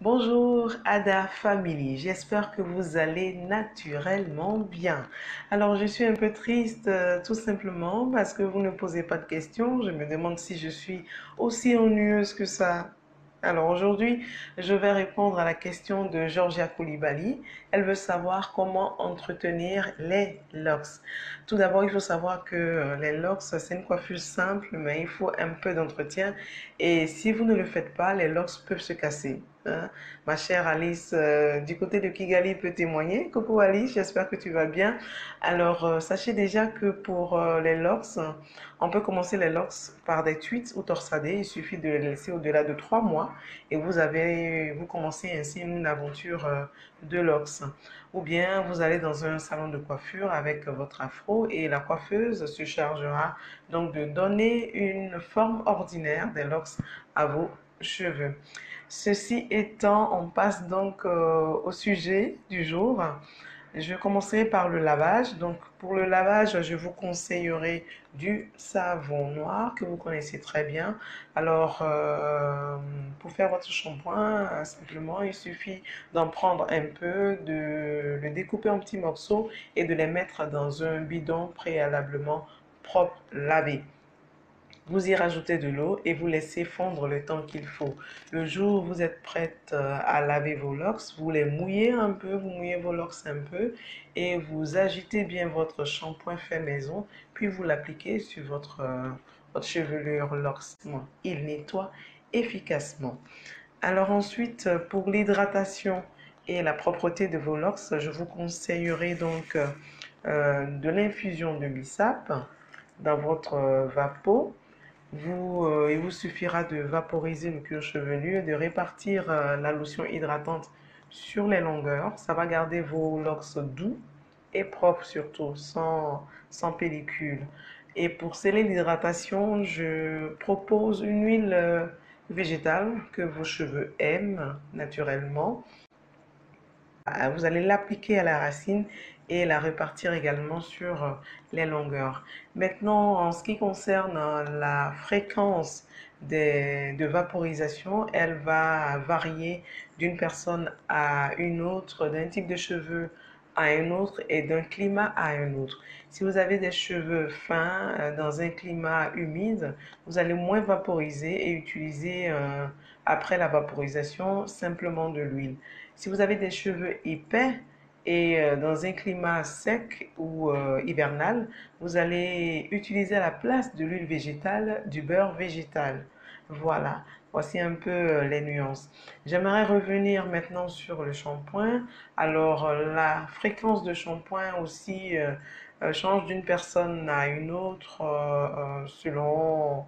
Bonjour Ada Family, j'espère que vous allez naturellement bien. Alors je suis un peu triste tout simplement parce que vous ne posez pas de questions. Je me demande si je suis aussi ennuyeuse que ça. Alors aujourd'hui, je vais répondre à la question de Georgia Koulibaly. Elle veut savoir comment entretenir les locks. Tout d'abord, il faut savoir que les locks, c'est une coiffure simple, mais il faut un peu d'entretien. Et si vous ne le faites pas, les locks peuvent se casser, hein. Ma chère Alice, du côté de Kigali, peut témoigner. Coucou Alice, j'espère que tu vas bien. Alors, sachez déjà que pour les locks, on peut commencer les locks par des tweets ou torsadés. Il suffit de les laisser au-delà de 3 mois et vous commencez ainsi une aventure de locks. Ou bien vous allez dans un salon de coiffure avec votre afro et la coiffeuse se chargera donc de donner une forme ordinaire des locks à vos cheveux. Ceci étant, on passe donc au sujet du jour. Je commencerai par le lavage. Donc, pour le lavage, je vous conseillerais du savon noir que vous connaissez très bien. Alors, pour faire votre shampoing, simplement, il suffit d'en prendre un peu, de le découper en petits morceaux et de les mettre dans un bidon préalablement propre, lavé. Vous y rajoutez de l'eau et vous laissez fondre le temps qu'il faut. Le jour où vous êtes prête à laver vos locks, vous les mouillez un peu, vous mouillez vos locks un peu et vous agitez bien votre shampoing fait maison, puis vous l'appliquez sur votre chevelure locks. Il nettoie efficacement. Alors ensuite, pour l'hydratation et la propreté de vos locks, je vous conseillerais donc de l'infusion de bissap dans votre vapeau. Il vous suffira de vaporiser le cuir chevelu et de répartir la lotion hydratante sur les longueurs. Ça va garder vos locks doux et propres surtout, sans pellicule. Et pour sceller l'hydratation, je propose une huile végétale que vos cheveux aiment naturellement. Vous allez l'appliquer à la racine et la répartir également sur les longueurs. Maintenant, en ce qui concerne la fréquence de vaporisation, elle va varier d'une personne à une autre, d'un type de cheveux à un autre et d'un climat à un autre. Si vous avez des cheveux fins dans un climat humide, vous allez moins vaporiser et utiliser après la vaporisation simplement de l'huile. Si vous avez des cheveux épais et dans un climat sec ou hivernal, vous allez utiliser à la place de l'huile végétale du beurre végétal. Voilà, voici un peu les nuances. J'aimerais revenir maintenant sur le shampoing. Alors, la fréquence de shampoing aussi change d'une personne à une autre selon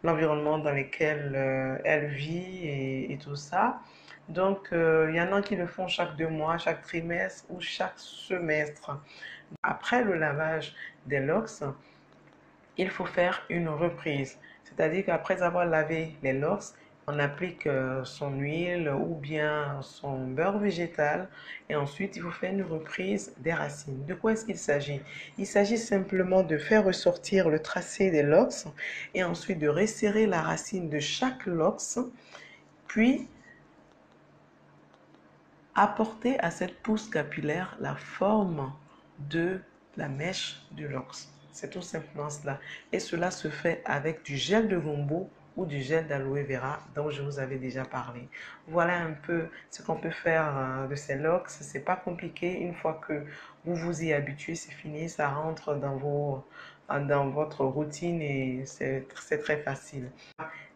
l'environnement dans lequel elle vit et tout ça. Donc, il y en a qui le font chaque 2 mois, chaque trimestre ou chaque semestre. Après le lavage des locks, il faut faire une reprise. C'est-à-dire qu'après avoir lavé les locks, on applique son huile ou bien son beurre végétal et ensuite il faut faire une reprise des racines. De quoi est-ce qu'il s'agit? Il s'agit simplement de faire ressortir le tracé des locks et ensuite de resserrer la racine de chaque locks, puis apporter à cette pousse capillaire la forme de la mèche du lox. C'est tout simplement cela. Et cela se fait avec du gel de gombo ou du gel d'aloe vera dont je vous avais déjà parlé. Voilà un peu ce qu'on peut faire de ces locks. C'est pas compliqué. Une fois que vous vous y habituez, c'est fini. Ça rentre dans votre routine et c'est très facile.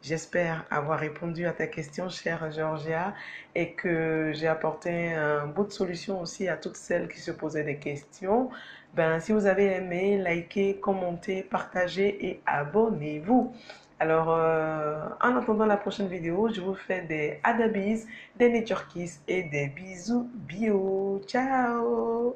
J'espère avoir répondu à ta question, chère Georgia, et que j'ai apporté un bout de solution aussi à toutes celles qui se posaient des questions. Ben, si vous avez aimé, likez, commentez, partagez et abonnez-vous. Alors, en attendant la prochaine vidéo, je vous fais des adabis, des nature kiss et des bisous bio. Ciao!